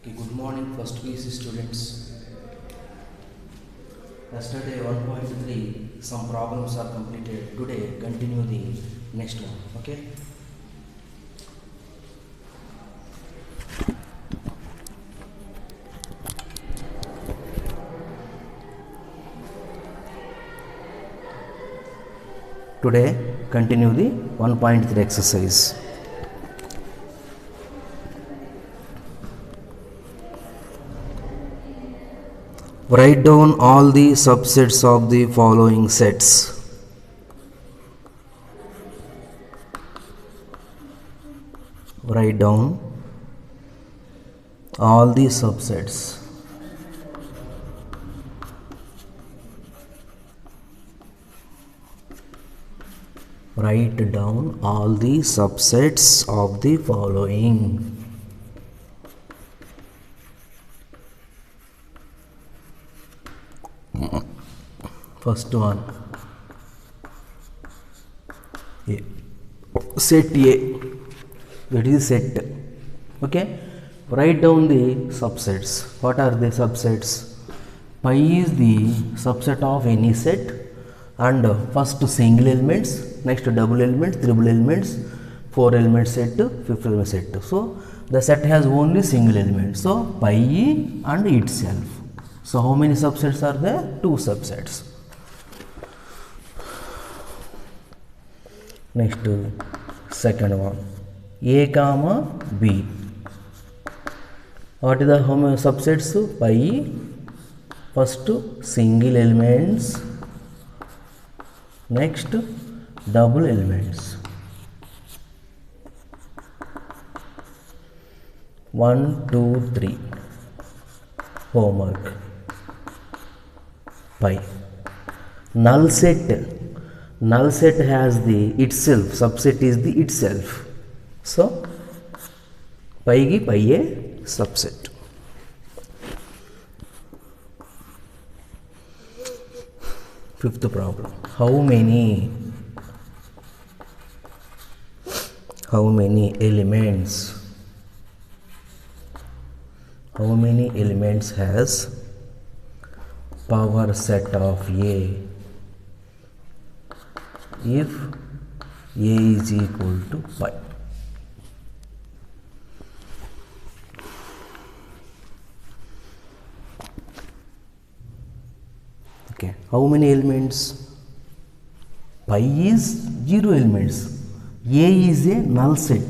Okay, good morning, first PC students. Yesterday 1.3 some problems are completed. Today continue the next one. Okay. Today continue the 1.3 exercise. Write down all the subsets of the following sets. Write down all the subsets. Write down all the subsets of the following. First one, A. Set A. That is set. Okay. Write down the subsets. What are the subsets? Pi is the subset of any set, and first single elements, next double elements, triple elements, 4 element set, 5th element set. So the set has only single elements. So pi and itself. So how many subsets are there? 2 subsets. Next, second one, A comma B. What is the how many subsets? Pi, first single elements, next double elements. 1, 2, 3. Homework. Pi. Null set. Null set has the itself, subset is the itself. So pi a subset. Fifth problem. How many elements? How many elements has power set of A if A is equal to pi? Okay, how many elements? Pi is 0 elements. A is a null set.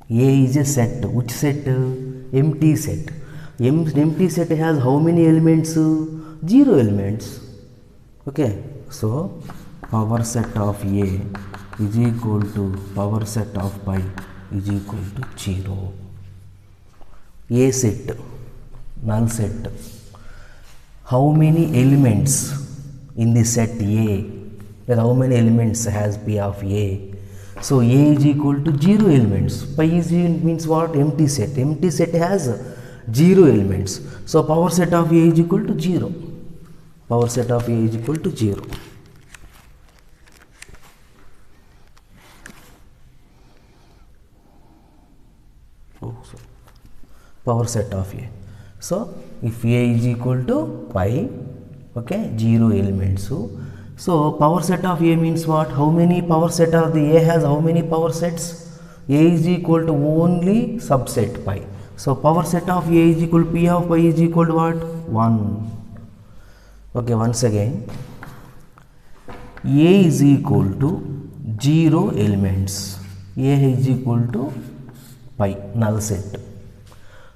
A is a set. Which set? Empty set. Empty set has how many elements? 0 elements. Okay, so power set of A is equal to power set of pi is equal to 0. A set, null set. How many elements in the set A? How many elements has P of A? So A is equal to 0 elements. Pi is means what? Empty set. Empty set has 0 elements. So power set of A is equal to 0. Power set of A is equal to 0. Power set of A. So if A is equal to pi, okay, 0 elements. So power set of A means what? How many power set of the A has how many power sets? A is equal to only subset pi. So power set of A is equal to P of pi is equal to what? 1. Okay, once again, A is equal to 0 elements. A is equal to pi, null set.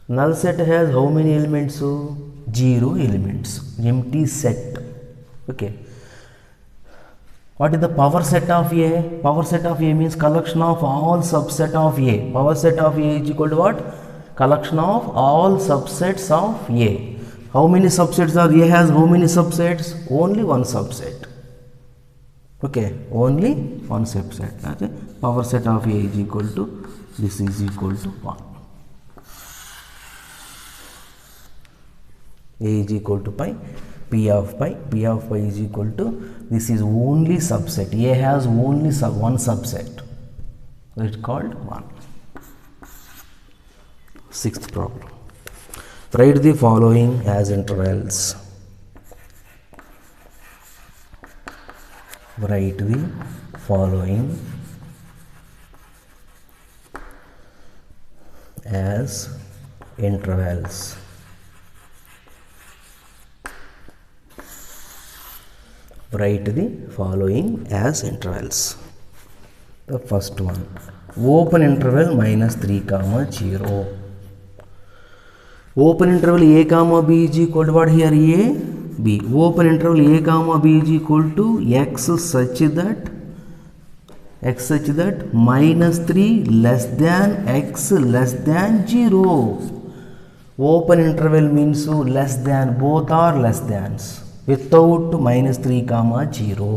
Null set has how many elements? 0 elements. Empty set. Okay. What is the power set of A? Power set of A means collection of all subset of A. Power set of A is equal to what? Collection of all subsets of A. How many subsets are A has? How many subsets? Only one subset. Okay, only one subset. Okay. Power set of A is equal to, this is equal to 1. A is equal to pi, P of pi is equal to, this is only subset. A has only one subset. It's called 1. Sixth problem. Write the following as intervals. Write the following as intervals. Write the following as intervals. The first one, open interval -3 comma 0. Open interval a comma b is equal to what here? A, b. Open interval a comma b is equal to x such that -3 less than x less than 0. Open interval means less than, both are less thans, without -3 comma 0.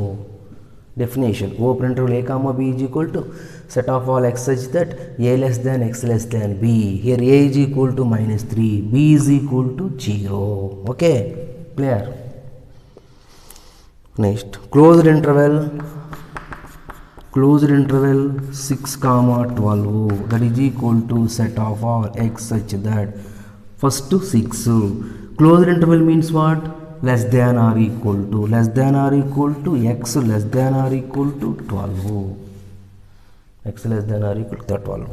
Definition: open interval a comma b is equal to set of all x such that a less than x less than b. Here a is equal to -3, b is equal to 0. Okay, clear? Next, closed interval 6 comma 12, that is equal to set of all x such that first to 6. Closed interval means what? Less than or equal to x less than or equal to 12. X less than or equal to 12.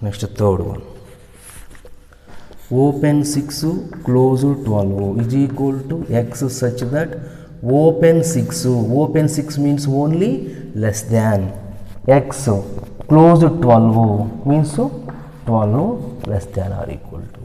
Next, third one, open 6 close 12 is equal to x such that open 6 means only less than x, close 12 means 12 less than or equal to.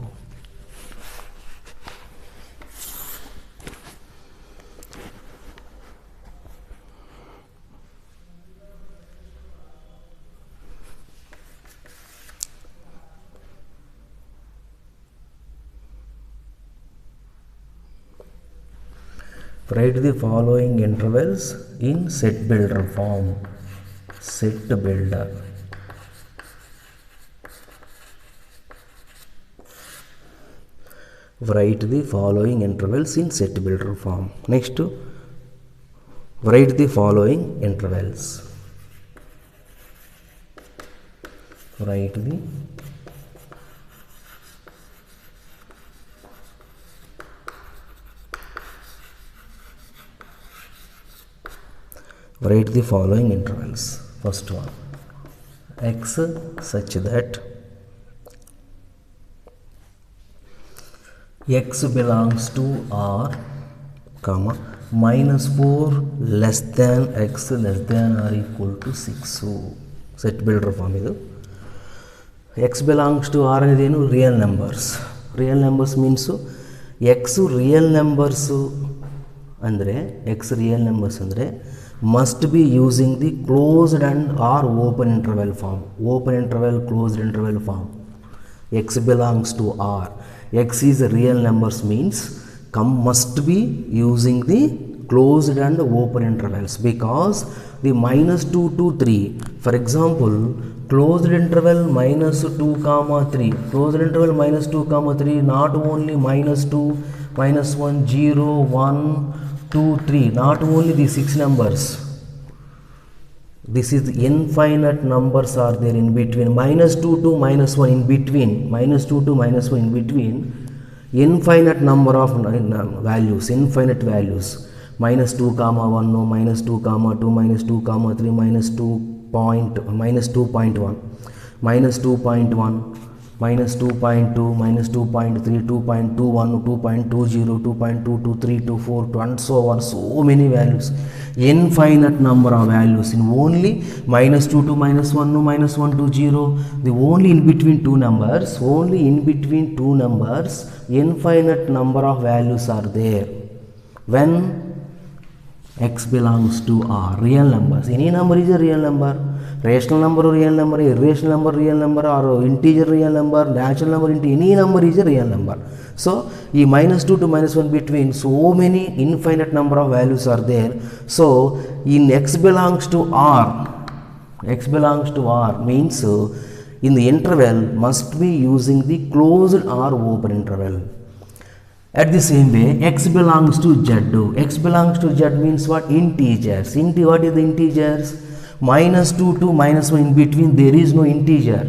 Write the following intervals in set builder form. Set builder. Write the following intervals in set builder form. Next, write the following intervals. Write the Write the following intervals. First one, x such that x belongs to R, comma, -4 less than x less than or equal to 6. Set builder form idu. X belongs to R అనేది ಏನು? Real numbers. Real numbers means x real numbers ಅಂದರೆ must be using the closed and or open interval form. Open interval, closed interval form. X belongs to R. X is a real numbers means must be using the closed and open intervals, because the -2 to 3, for example, closed interval -2 comma 3, closed interval -2 comma 3, not only -2, -1, 0, 1, 2, 3, not only the 6 numbers. This is infinite numbers are there in between, -2 to -1 in between, -2 to -1 in between, infinite number of values, infinite values, -2 comma 1, no, -2 comma 2, -2 comma 3, -2.1, -2.1, -2.2, -2.3, 2.21, 2.20, 2.22, 3, 2, 4, and so on, so many values, infinite number of values in only -2 to -1, no, -1 to 0, the only in between two numbers, infinite number of values are there when x belongs to R. Real numbers, any number is a real number. Rational number real number, irrational number real number, or integer real number, natural number, any number is a real number. So ಈ -2 to -1 between so many infinite number of values are there. So in x belongs to R means in the interval must be using the closed or open interval. At the same way, x belongs to Z. X belongs to Z means what? Integers. What is the integers? -2 to -1 in between there is no integer.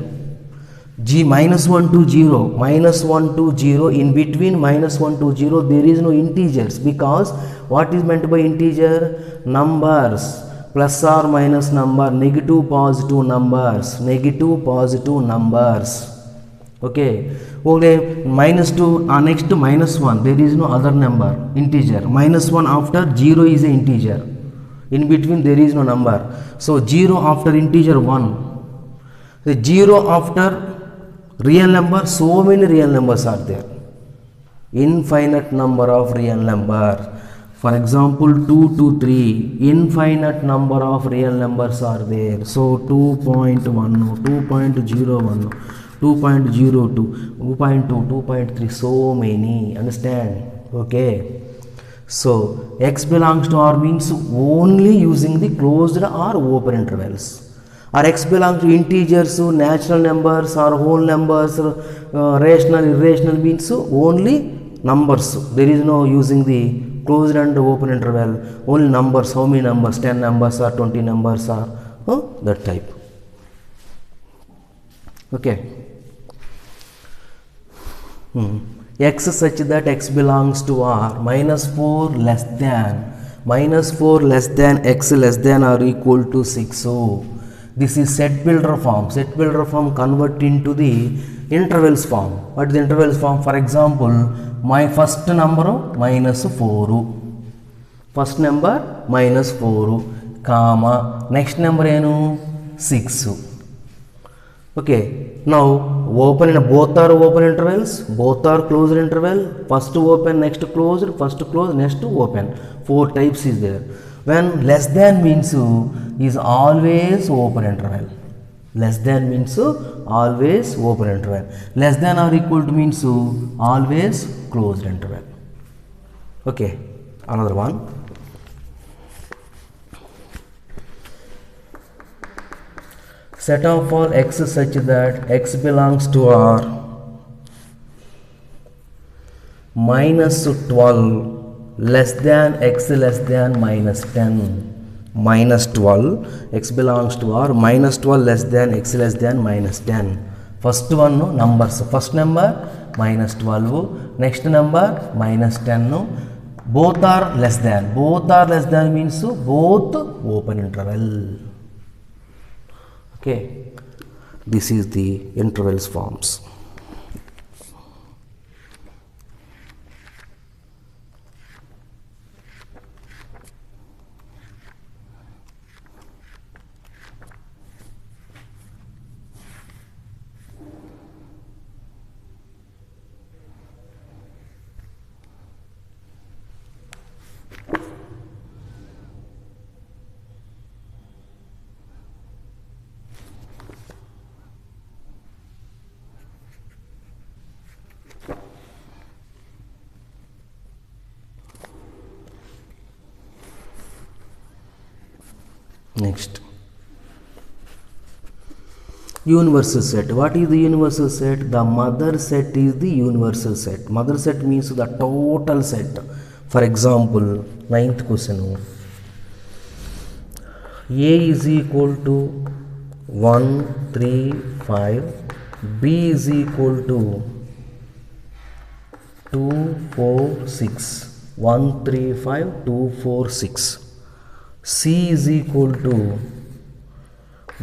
G minus 1 to 0, minus 1 to 0, in between minus 1 to 0 there is no integers, because what is meant by integer? Numbers, plus or minus number, negative positive numbers, negative positive numbers. Okay, minus 2, next to minus 1 there is no other number, integer. Minus 1 after 0 is an integer, in between there is no number. So 0 after integer 1, the 0 after real number, so many real numbers are there, infinite number of real number. For example 2 to 3, infinite number of real numbers are there. So 2.1, 2.01, 2.02, 2.2, 2.3, so many, understand? Okay, so x belongs to R means only using the closed or open intervals, or x belongs to integers, natural numbers or whole numbers, rational, irrational, means only numbers. There is no using the closed and open interval, only numbers. How many numbers? 10 numbers or 20 numbers or that type. Okay. X such that x belongs to R, minus 4 less than x less than or equal to 6. So this is set builder form. Set builder form convert into the intervals form. What is the intervals form? For example, my first number minus 4, first number minus 4, comma, next number enu 6. Okay, now open, both are open intervals, both are closed interval. First open, next closed, first closed, next open. 4 types is there. When less than means is always open interval. Less than means always open interval. Less than or equal to means always closed interval. Okay, another one. Set of all x such that x belongs to R, minus 12 less than x less than minus 10. Minus 12, x belongs to R, minus 12 less than x less than minus 10. First one numbers, first number minus 12, next number minus 10. Both are less than. Both are less than means both open interval. Okay, this is the intervals forms. Next, universal set. What is the universal set? The mother set is the universal set. Mother set means the total set. For example, 9th question. A is equal to 1, 3, 5. B is equal to 2, 4, 6. 1, 3, 5, 2, 4, 6. C is equal to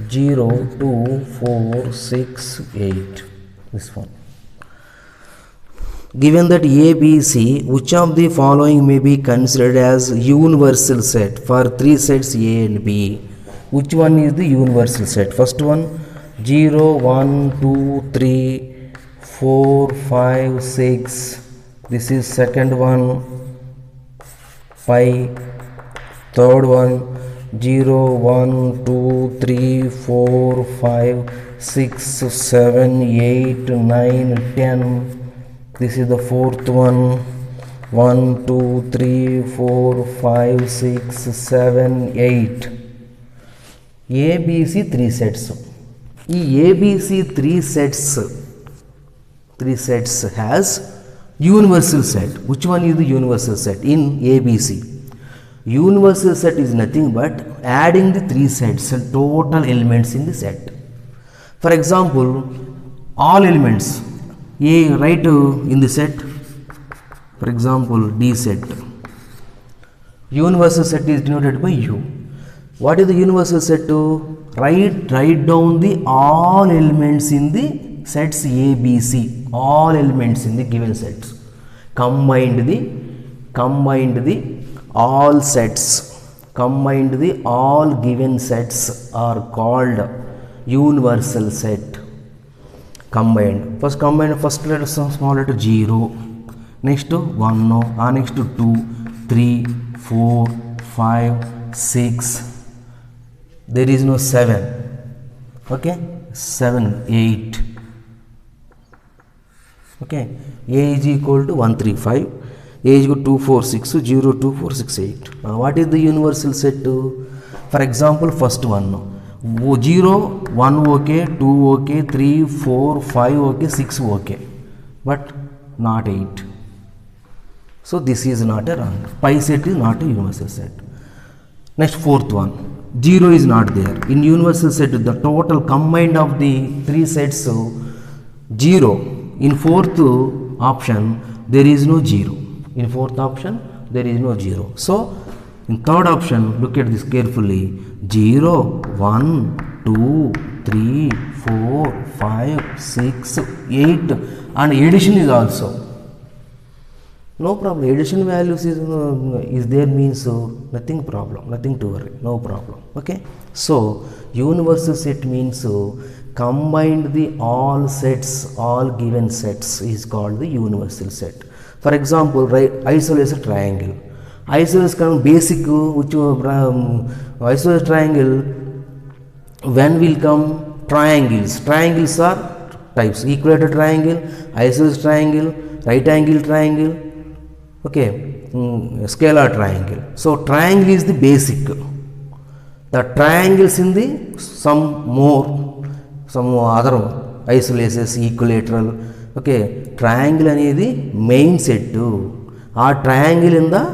0, 2, 4, 6, 8. This one. Given that A, B, C, which of the following may be considered as universal set for 3 sets A and B? Which one is the universal set? First one, 0, 1, 2, 3, 4, 5, 6. This is second one, 5. Third one, 0, 1, 2, 3, 4, 5, 6, 7, 8, 9, 10. This is the fourth one, 1, 2, 3, 4, 5, 6, 7, 8. ABC 3 sets. E ABC 3 sets has universal set. Which one is the universal set in ABC? Universal set is nothing but adding the 3 sets and total elements in the set. For example, all elements a write in the set, for example D set. Universal set is denoted by U. What is the universal set? To write down the all elements in the sets A, B, C. All elements in the given sets. Combined the all sets. Combined the all given sets are called universal set. Combined. First letter small letter 0. Next 1. Next 2, 3, 4, 5, 6. There is no 7. Okay, 7, 8. Okay, A is equal to 1, 3, 5. A is equal to 2, 4, 6, 0, 2, 4, 6, 8. What is the universal set? For example, first one. 0, 1 okay, 2 okay, 3, 4, 5 okay, 6 okay. But not 8. So this is not a wrong. Pi set is not a universal set. Next, fourth one. 0 is not there. In universal set, the total combined of the three sets 0. In fourth option, there is no 0. In fourth option, there is no 0. So, in third option, look at this carefully. 0, 1, 2, 3, 4, 5, 6, 8 and addition is also. No problem. Addition values is there means nothing problem, nothing to worry, no problem. Okay. So universal set means combined the all sets, all given sets is called the universal set. For example, isolates a triangle. Isolates come basic which isolates triangle. When will come triangles? Triangles are types: equilateral triangle, isosceles triangle, right angle triangle. Okay, scalar triangle. So triangle is the basic. The triangles in the some other isolaces, equilateral. Okay, triangle అనేది main set. ఆ triangle in the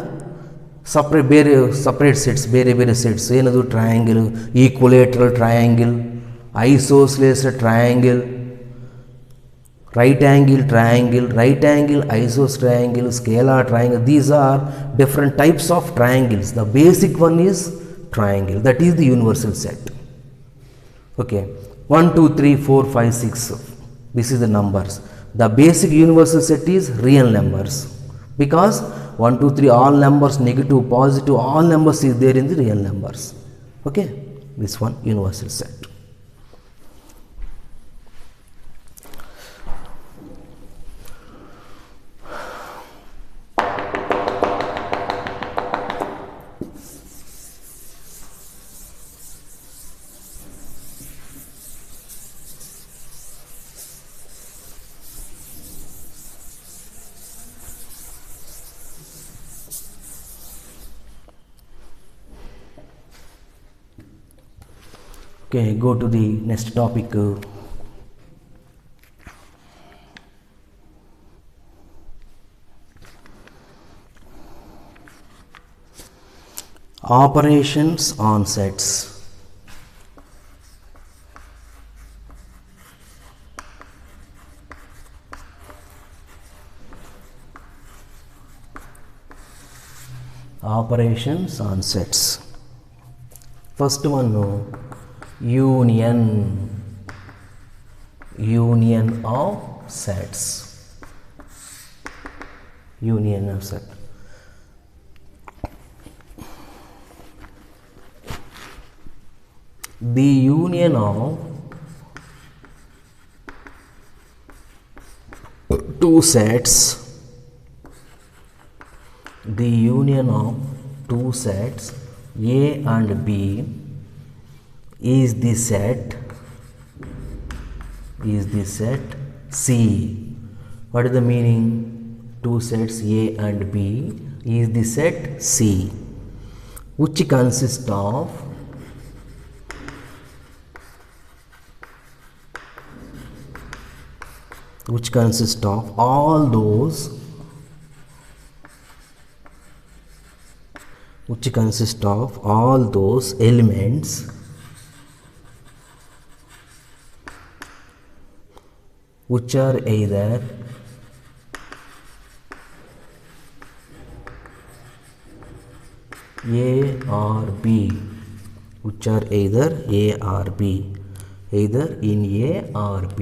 separate sets, ಬೇರೆ sets. ಏನದು triangle, equilateral triangle, isosceles triangle, right angle triangle, right angle isosceles triangle, scalar triangle. These are different types of triangles. The basic one is triangle. That is the universal set. Okay, 1, 2, 3, 4, 5, 6. This is the numbers. The basic universal set is real numbers, because 1, 2, 3 all numbers, negative, positive, all numbers is there in the real numbers. Okay, this one universal set. Okay, go to the next topic. Operations on sets. Operations on sets. First one, union of sets. Union of set. The union of two sets, the union of two sets A and B is the set C. What is the meaning? Two sets A and B is the set C, which consists of all those elements which are either A or B, which are either A or B, either in A or B,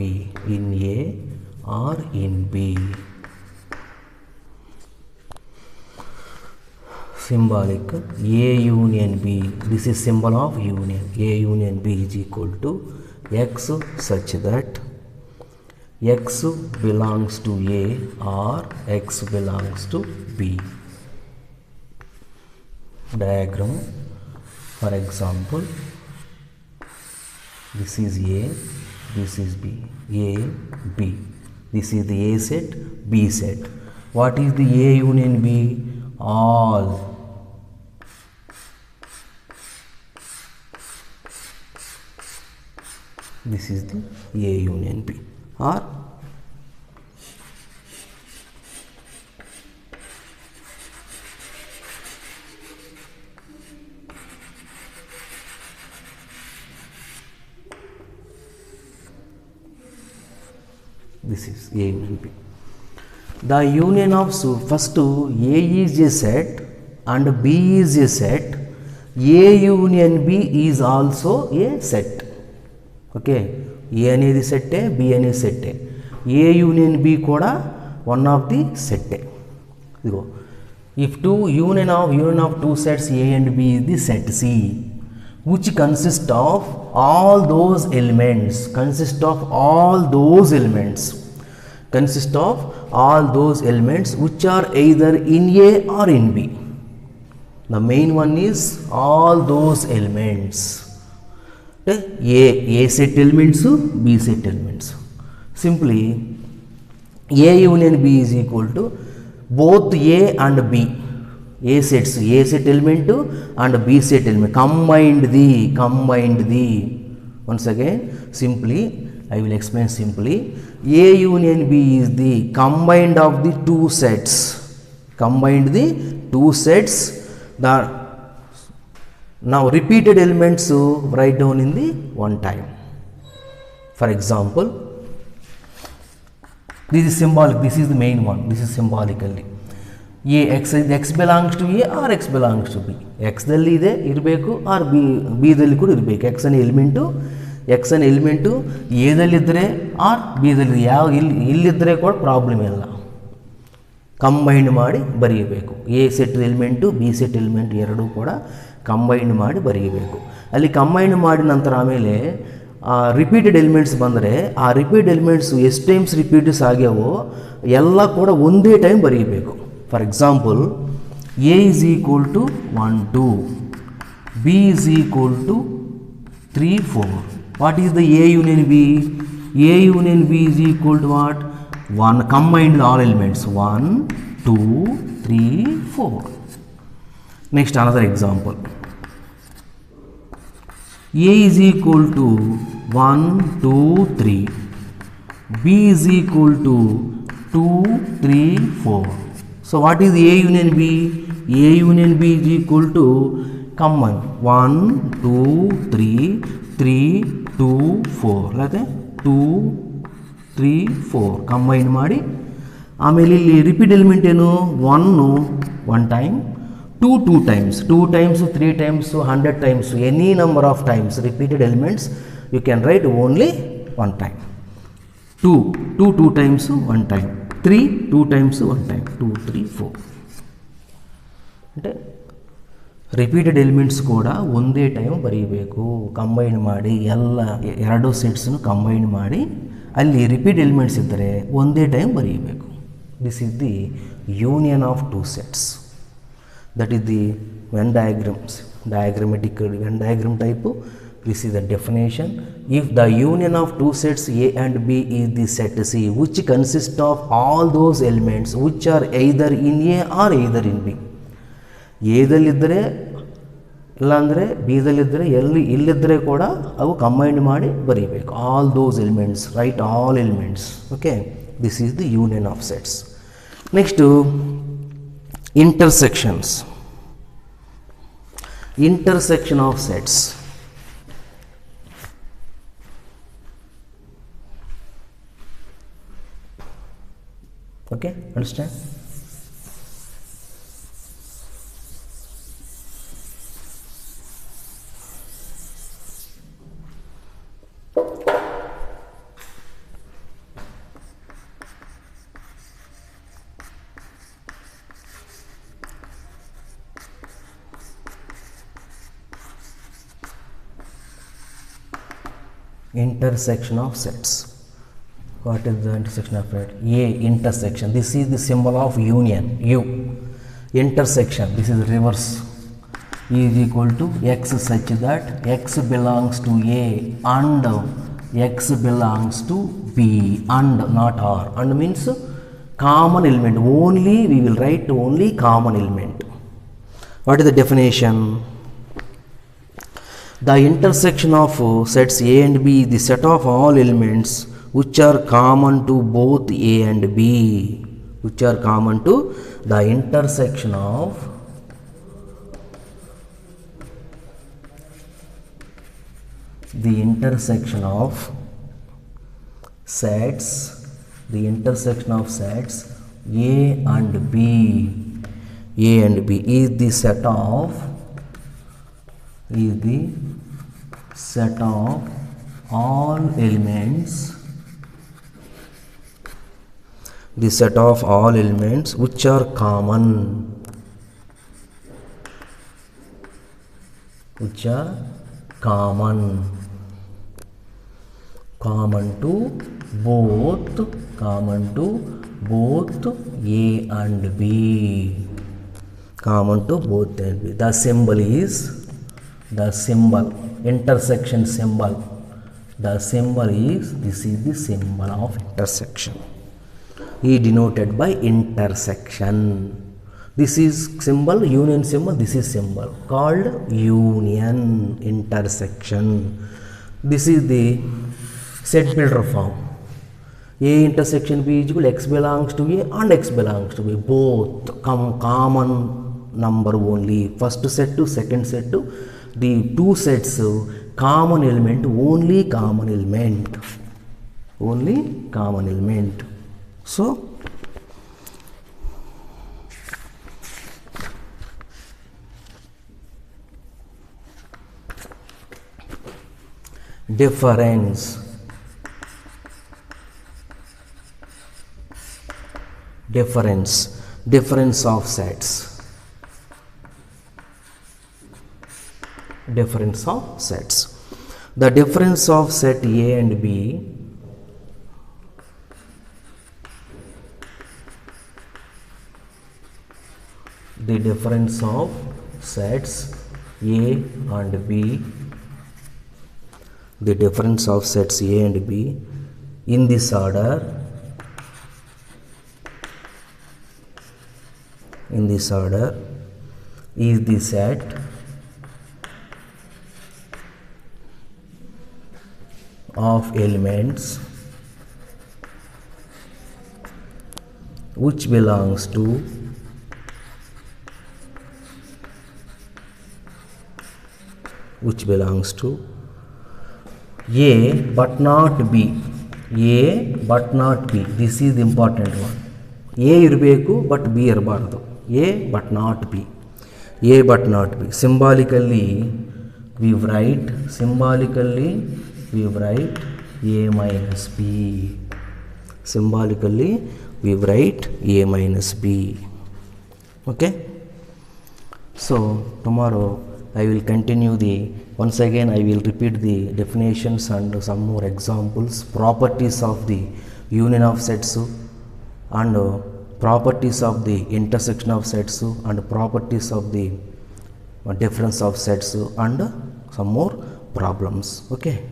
in A or in B. Symbolic A union B, this is symbol of union. A union B is equal to X such that X belongs to A or X belongs to B. Diagram, for example, this is A, this is B, A, B. This is the A set, B set. What is the A union B? All. This is the A union B. Or this is A union B. The union of, so first A is a set and B is a set. A union B is also a set. Okay, A అనేది సెట్టే, B అనేది సెట్టే. A union B కూడా one of the సెట్టే. ఇదిగో, if union of two sets A and B is the set C, which consists of all those elements, which are either in A or in B. The main one is all those elements. A set elements, B set elements. Simply A union B is equal to both A and B. A set element and B set element combined the. Once again, simply I will explain simply. A union B is the combined of the two sets. Now repeated elements write down in the one time. For example, this is symbolic, this is the main one, this is symbolically. X belongs to A or X belongs to B. X dalli ide irbeku or B dalli kuda irbeku. X ane element A dalli iddre or B dalli illiddre kuda problem illa. Combined ಮಾಡಿ ಬರೆಯಬೇಕು. A set element B set element ಎರಡೂ ಕೂಡ combined ಮಾಡಿ ಬರೆಯಬೇಕು. ಅಲ್ಲಿ combined ಮಾಡಿ ನಂತರ ಆಮೇಲೆ ರಿಪೀಟೆಡ್ ಎಲಿಮೆಂಟ್ಸ್ ಬಂದರೆ ಆ ರಿಪೀಟ್ ಎಲಿಮೆಂಟ್ಸ್ ಎಷ್ಟು ಟೈಮ್ಸ್ ರಿಪೀಟ್ಸ್ ಆಗ್ಯಾವೋ ಎಲ್ಲ ಕೂಡ ಒಂದೇ ಟೈಮ್ ಬರೆಯಬೇಕು. For example, A is equal to 1 2, B is equal to 3 4. What is the A union B? A union B is equal to what? 1 combined all elements 1 2 3 4. Next, another example. A is equal to 1 2 3, B is equal to 2 3 4. So what is A union B? A union B is equal to combine 1 2 3 3 2 4 like 2 3 4 combine ಮಾಡಿ ಆಮೇಲೆ ಇಲ್ಲಿ repeat element ಏನು 1 time 2 times 3 times 100 times any number of times repeated elements you can write only 1 time. 2 times 1 time 2 times 1 time 2 3 4 అంటే repeated elements ಕೂಡ ಒಂದೇ time ಬರೀಬೇಕು. Combine ಮಾಡಿ ಎಲ್ಲ ಎರಡು ಸೆಟ್ಸ್ನು ಕಂಬೈನ್ ಮಾಡಿ ಅಲ್ಲಿ ರಿಪೀಟ್ ಎಲಿಮೆಂಟ್ಸ್ ಇದ್ದರೆ ಒಂದೇ ಟೈಮ್ ಬರೀಬೇಕು. This is the union of two sets. That is the when diagrams, diagrammatic when diagram type. This is the definition. If the union of two sets A and B is the set C, which consists of all those elements which are either in A or either in B. A ದಲ್ಲಿದ್ದರೆ ಇಲ್ಲಾಂದರೆ B ದಲ್ಲಿದ್ದರೆ ಇಲ್ಲಿದ್ದರೆ ಕೂಡ ಅವು combined ಮಾಡಿ ಬರೀಬೇಕು. All those elements, right all elements. Okay, this is the union of sets. Next intersections. Intersection of sets. Okay, understand? Intersection of sets. What is the intersection of it? A, intersection. This is the symbol of union. U. Intersection. This is reverse. E is equal to X such that X belongs to A and X belongs to B and not R. And means common element. Only we will write only common element. What is the definition? The intersection of sets A and B is the set of all elements which are common to both A and B. Which are common to the intersection of sets. The intersection of sets A and B. A and B is the set of all elements, the set of all elements which are common, common to both A and B. Common to both A and B. The symbol, intersection symbol. The symbol is, this is the symbol of intersection. E denoted by intersection. This is symbol, union symbol, this is symbol called union, intersection. This is the set builder form. A intersection B is equal to X belongs to A and X belongs to B. Both common number only. First set to second set to the two sets common element, only common element. So difference of sets. Difference of sets. The difference of set A and B the difference of sets A and B, the difference of sets A and B in this order, is the set of elements which belongs to A but not B. This is the important one. A irbeku but B irbaradu. A but not B. Symbolically we write A minus B. Symbolically we write A minus B. Okay. So tomorrow I will continue once again I will repeat the definitions and some more examples, properties of the union of sets and properties of the intersection of sets and properties of the difference of sets and some more problems. Okay.